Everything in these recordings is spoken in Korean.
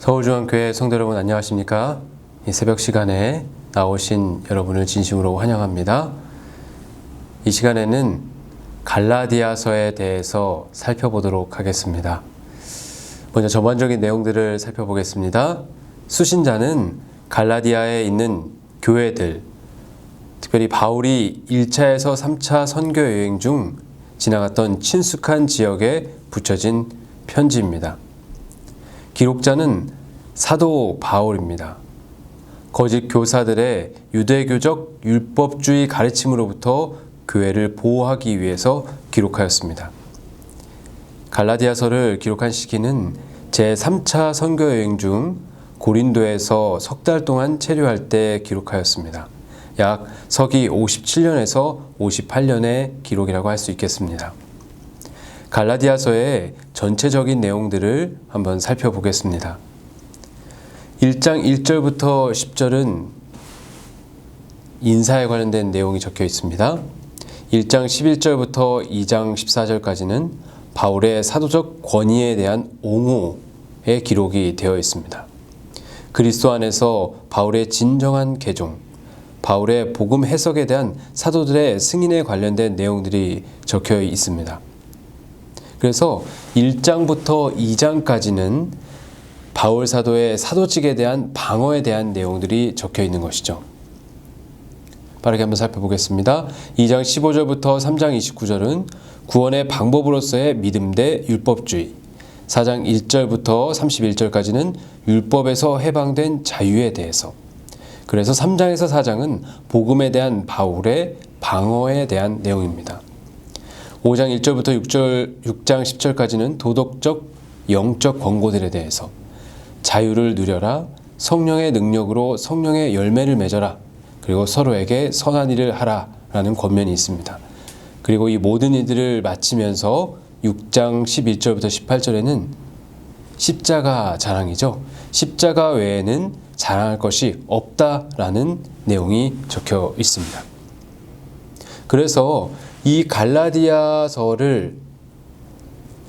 서울중앙교회 성도 여러분 안녕하십니까? 이 새벽 시간에 나오신 여러분을 진심으로 환영합니다. 이 시간에는 갈라디아서에 대해서 살펴보도록 하겠습니다. 먼저 전반적인 내용들을 살펴보겠습니다. 수신자는 갈라디아에 있는 교회들, 특별히 바울이 1차에서 3차 선교 여행 중 지나갔던 친숙한 지역에 붙여진 편지입니다. 기록자는 사도 바울입니다. 거짓 교사들의 유대교적 율법주의 가르침으로부터 교회를 보호하기 위해서 기록하였습니다. 갈라디아서를 기록한 시기는 제3차 선교 여행 중 고린도에서 석 달 동안 체류할 때 기록하였습니다. 약 서기 57년에서 58년의 기록이라고 할 수 있겠습니다. 갈라디아서의 전체적인 내용들을 한번 살펴보겠습니다. 1장 1절부터 10절은 인사에 관련된 내용이 적혀 있습니다. 1장 11절부터 2장 14절까지는 바울의 사도적 권위에 대한 옹호의 기록이 되어 있습니다. 그리스도 안에서 바울의 진정한 개종, 바울의 복음 해석에 대한 사도들의 승인에 관련된 내용들이 적혀 있습니다. 그래서 1장부터 2장까지는 바울 사도의 사도직에 대한 방어에 대한 내용들이 적혀 있는 것이죠. 빠르게 한번 살펴보겠습니다. 2장 15절부터 3장 29절은 구원의 방법으로서의 믿음 대 율법주의, 4장 1절부터 31절까지는 율법에서 해방된 자유에 대해서, 그래서 3장에서 4장은 복음에 대한 바울의 방어에 대한 내용입니다. 5장 1절부터 6장 10절까지는 도덕적, 영적 권고들에 대해서, 자유를 누려라, 성령의 능력으로 성령의 열매를 맺어라, 그리고 서로에게 선한 일을 하라 라는 권면이 있습니다. 그리고 이 모든 일들을 마치면서 6장 11절부터 18절에는 십자가 자랑이죠. 십자가 외에는 자랑할 것이 없다라는 내용이 적혀 있습니다. 그래서 이 갈라디아서를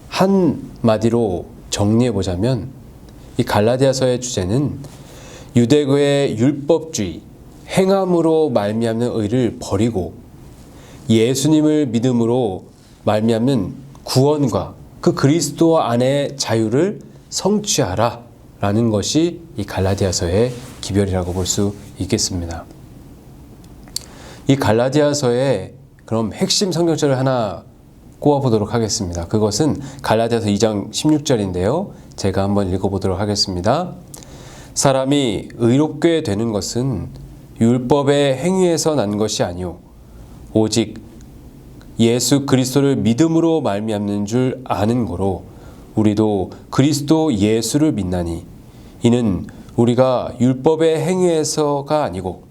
한마디로 정리해보자면 이 갈라디아서의 주제는 유대교의 율법주의, 행함으로 말미암는 의를 버리고 예수님을 믿음으로 말미암는 구원과 그 그리스도 안의 자유를 성취하라 라는 것이 이 갈라디아서의 기별이라고 볼 수 있겠습니다. 이 갈라디아서의 그럼 핵심 성경절을 하나 꼽아보도록 하겠습니다. 그것은 갈라디아서 2장 16절인데요. 제가 한번 읽어보도록 하겠습니다. 사람이 의롭게 되는 것은 율법의 행위에서 난 것이 아니오 오직 예수 그리스도를 믿음으로 말미암는 줄 아는 거로 우리도 그리스도 예수를 믿나니 이는 우리가 율법의 행위에서가 아니고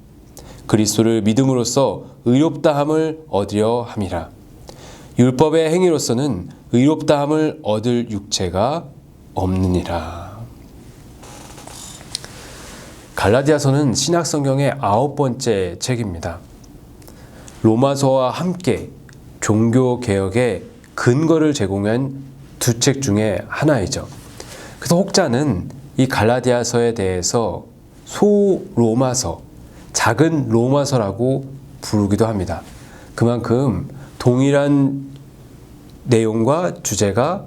그리스도를 믿음으로써 의롭다함을 얻으려 함이라. 율법의 행위로서는 의롭다함을 얻을 육체가 없느니라. 갈라디아서는 신약성경의 9번째 책입니다. 로마서와 함께 종교개혁의 근거를 제공한 두 책 중에 하나이죠. 그래서 혹자는 이 갈라디아서에 대해서 소로마서, 작은 로마서라고 부르기도 합니다. 그만큼 동일한 내용과 주제가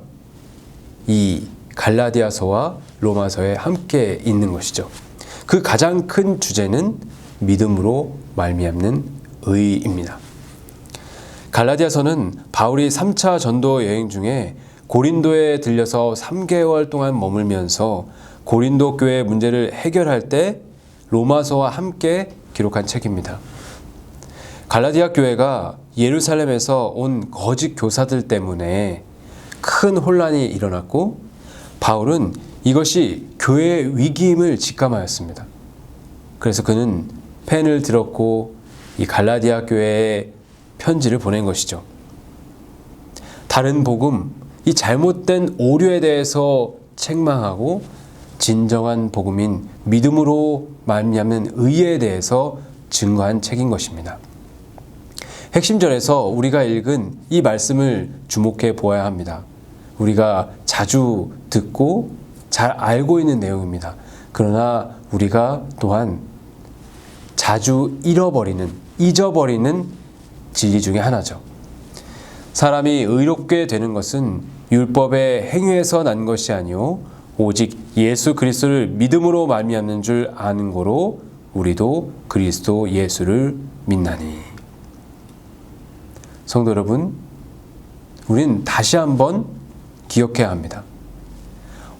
이 갈라디아서와 로마서에 함께 있는 것이죠. 그 가장 큰 주제는 믿음으로 말미암는 의입니다. 갈라디아서는 바울이 3차 전도 여행 중에 고린도에 들려서 3개월 동안 머물면서 고린도 교회 문제를 해결할 때 로마서와 함께 기록한 책입니다. 갈라디아 교회가 예루살렘에서 온 거짓 교사들 때문에 큰 혼란이 일어났고 바울은 이것이 교회의 위기임을 직감하였습니다. 그래서 그는 펜을 들었고 이 갈라디아 교회에 편지를 보낸 것이죠. 다른 복음, 이 잘못된 오류에 대해서 책망하고 진정한 복음인 믿음으로 말미암는 의에 대해서 증거한 책인 것입니다. 핵심절에서 우리가 읽은 이 말씀을 주목해 보아야 합니다. 우리가 자주 듣고 잘 알고 있는 내용입니다. 그러나 우리가 또한 자주 잊어버리는 진리 중에 하나죠. 사람이 의롭게 되는 것은 율법의 행위에서 난 것이 아니요 오직 예수 그리스도를 믿음으로 말미암는 줄 아는 고로 우리도 그리스도 예수를 믿나니. 성도 여러분, 우리는 다시 한번 기억해야 합니다.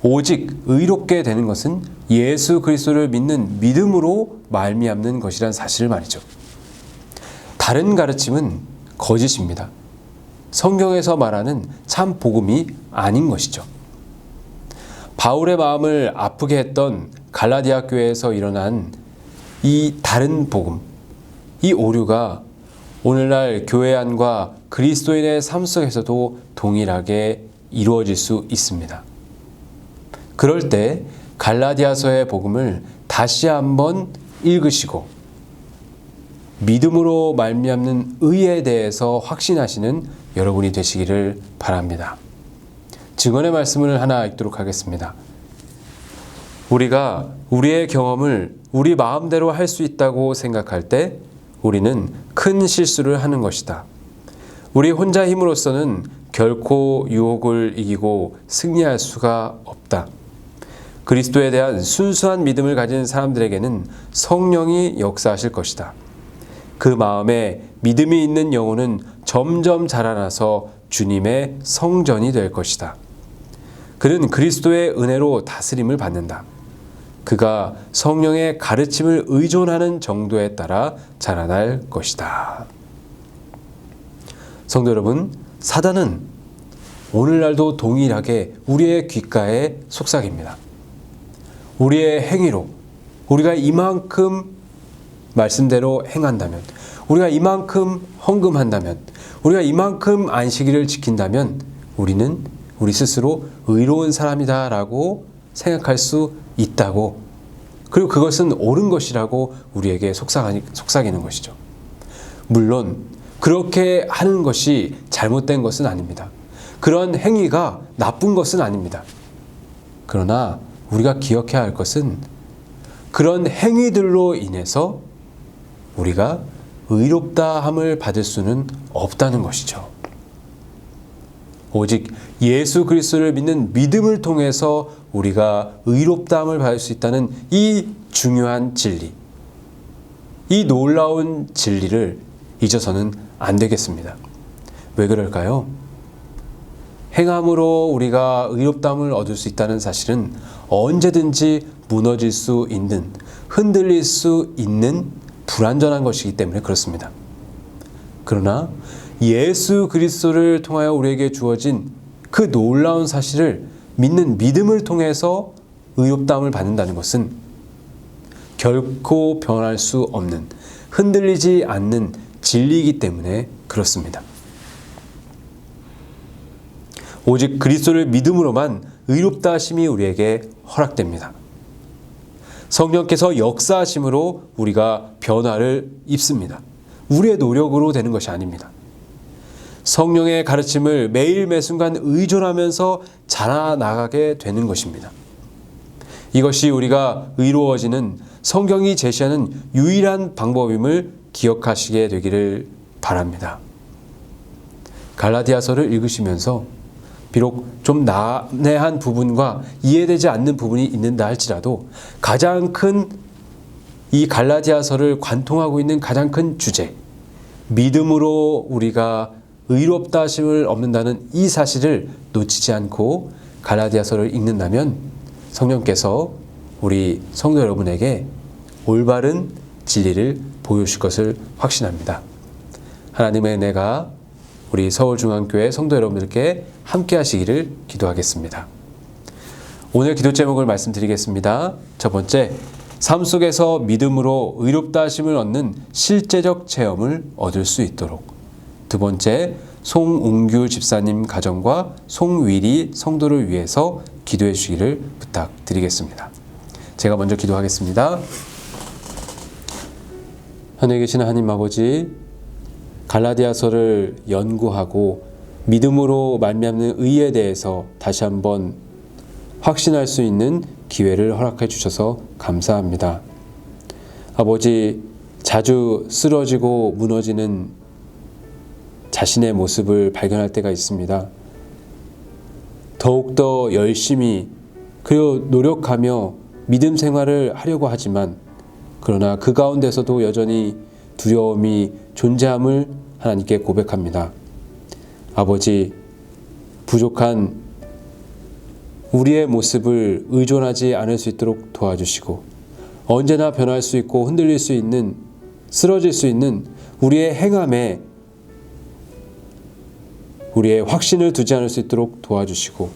오직 의롭게 되는 것은 예수 그리스도를 믿는 믿음으로 말미암는 것이란 사실을 말이죠. 다른 가르침은 거짓입니다. 성경에서 말하는 참 복음이 아닌 것이죠. 바울의 마음을 아프게 했던 갈라디아 교회에서 일어난 이 다른 복음, 이 오류가 오늘날 교회 안과 그리스도인의 삶 속에서도 동일하게 이루어질 수 있습니다. 그럴 때 갈라디아서의 복음을 다시 한번 읽으시고 믿음으로 말미암는 의에 대해서 확신하시는 여러분이 되시기를 바랍니다. 증언의 말씀을 하나 읽도록 하겠습니다. 우리가 우리의 경험을 우리 마음대로 할 수 있다고 생각할 때 우리는 큰 실수를 하는 것이다. 우리 혼자 힘으로서는 결코 유혹을 이기고 승리할 수가 없다. 그리스도에 대한 순수한 믿음을 가진 사람들에게는 성령이 역사하실 것이다. 그 마음에 믿음이 있는 영혼은 점점 자라나서 주님의 성전이 될 것이다. 그는 그리스도의 은혜로 다스림을 받는다. 그가 성령의 가르침을 의존하는 정도에 따라 자라날 것이다. 성도 여러분, 사단은 오늘날도 동일하게 우리의 귓가에 속삭입니다. 우리의 행위로 우리가 이만큼 말씀대로 행한다면, 우리가 이만큼 헌금한다면, 우리가 이만큼 안식일을 지킨다면 우리는 우리 스스로 의로운 사람이다 라고 생각할 수 있다고, 그리고 그것은 옳은 것이라고 우리에게 속삭이는 것이죠. 물론 그렇게 하는 것이 잘못된 것은 아닙니다. 그런 행위가 나쁜 것은 아닙니다. 그러나 우리가 기억해야 할 것은 그런 행위들로 인해서 우리가 의롭다함을 받을 수는 없다는 것이죠. 오직 예수 그리스도를 믿는 믿음을 통해서 우리가 의롭다함을 받을 수 있다는 이 중요한 진리, 이 놀라운 진리를 잊어서는 안 되겠습니다. 왜 그럴까요? 행함으로 우리가 의롭다함을 얻을 수 있다는 사실은 언제든지 무너질 수 있는, 흔들릴 수 있는 불완전한 것이기 때문에 그렇습니다. 그러나 예수 그리스도를 통하여 우리에게 주어진 그 놀라운 사실을 믿는 믿음을 통해서 의롭다함을 받는다는 것은 결코 변할 수 없는, 흔들리지 않는 진리이기 때문에 그렇습니다. 오직 그리스도를 믿음으로만 의롭다 하심이 우리에게 허락됩니다. 성령께서 역사하심으로 우리가 변화를 입습니다. 우리의 노력으로 되는 것이 아닙니다. 성령의 가르침을 매일 매순간 의존하면서 자라나가게 되는 것입니다. 이것이 우리가 의로워지는 성경이 제시하는 유일한 방법임을 기억하시게 되기를 바랍니다. 갈라디아서를 읽으시면서 비록 좀 난해한 부분과 이해되지 않는 부분이 있는다 할지라도 가장 큰 이 갈라디아서를 관통하고 있는 가장 큰 주제, 믿음으로 우리가 의롭다 하심을 얻는다는 이 사실을 놓치지 않고 갈라디아서를 읽는다면 성령께서 우리 성도 여러분에게 올바른 진리를 보여주실 것을 확신합니다. 하나님의 은혜가 우리 서울중앙교회 성도 여러분들께 함께 하시기를 기도하겠습니다. 오늘 기도 제목을 말씀드리겠습니다. 첫 번째, 삶 속에서 믿음으로 의롭다 하심을 얻는 실제적 체험을 얻을 수 있도록. 두 번째, 송웅규 집사님 가정과 송위리 성도를 위해서 기도해 주시기를 부탁드리겠습니다. 제가 먼저 기도하겠습니다. 하늘에 계신 하나님 아버지, 갈라디아서를 연구하고 믿음으로 말미암는 의에 대해서 다시 한번 확신할 수 있는 기회를 허락해 주셔서 감사합니다. 아버지, 자주 쓰러지고 무너지는 자신의 모습을 발견할 때가 있습니다. 더욱더 열심히 그리고 노력하며 믿음 생활을 하려고 하지만 그러나 그 가운데서도 여전히 두려움이 존재함을 하나님께 고백합니다. 아버지, 부족한 우리의 모습을 의존하지 않을 수 있도록 도와주시고 언제나 변할 수 있고 흔들릴 수 있는, 쓰러질 수 있는 우리의 행함에 우리의 확신을 두지 않을 수 있도록 도와주시고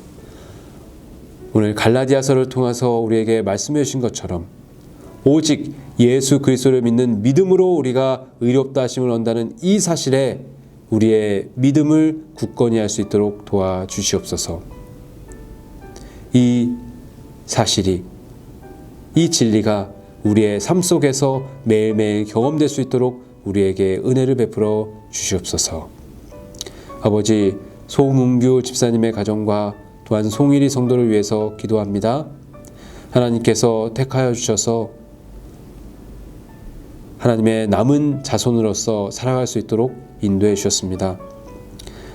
오늘 갈라디아서를 통해서 우리에게 말씀해 주신 것처럼 오직 예수 그리스도를 믿는 믿음으로 우리가 의롭다 하심을 얻는다는 이 사실에 우리의 믿음을 굳건히 할 수 있도록 도와주시옵소서. 이 사실이, 이 진리가 우리의 삶 속에서 매일매일 경험될 수 있도록 우리에게 은혜를 베풀어 주시옵소서. 아버지, 송은규 집사님의 가정과 또한 송일이 성도를 위해서 기도합니다. 하나님께서 택하여 주셔서 하나님의 남은 자손으로서 살아갈 수 있도록 인도해 주셨습니다.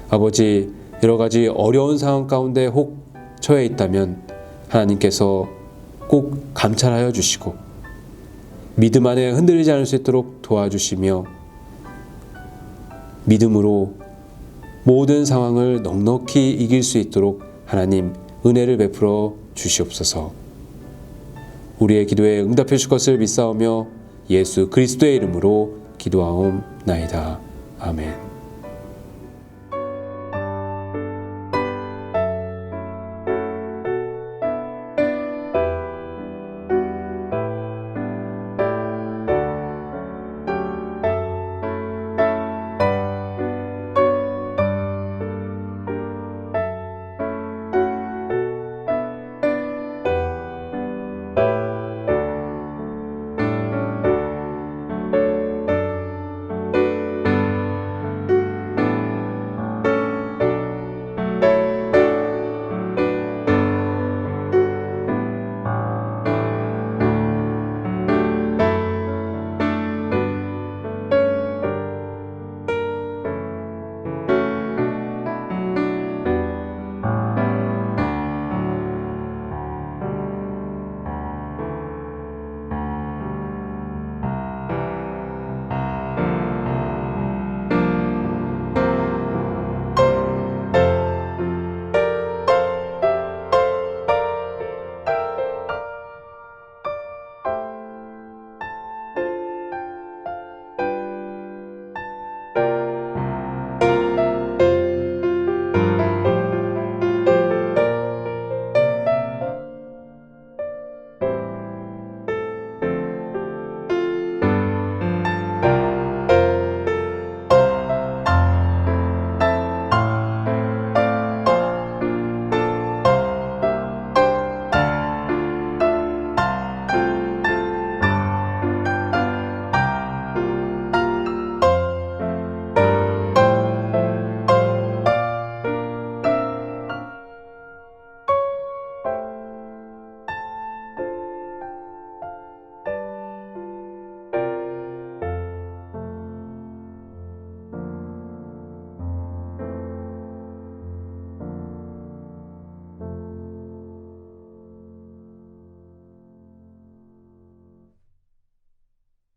아버지, 여러 가지 어려운 상황 가운데 혹 처해 있다면 하나님께서 꼭 감찰하여 주시고 믿음 안에 흔들리지 않을 수 있도록 도와주시며 믿음으로 모든 상황을 넉넉히 이길 수 있도록 하나님 은혜를 베풀어 주시옵소서. 우리의 기도에 응답해 주실 것을 믿사오며 예수 그리스도의 이름으로 기도하옵나이다. 아멘.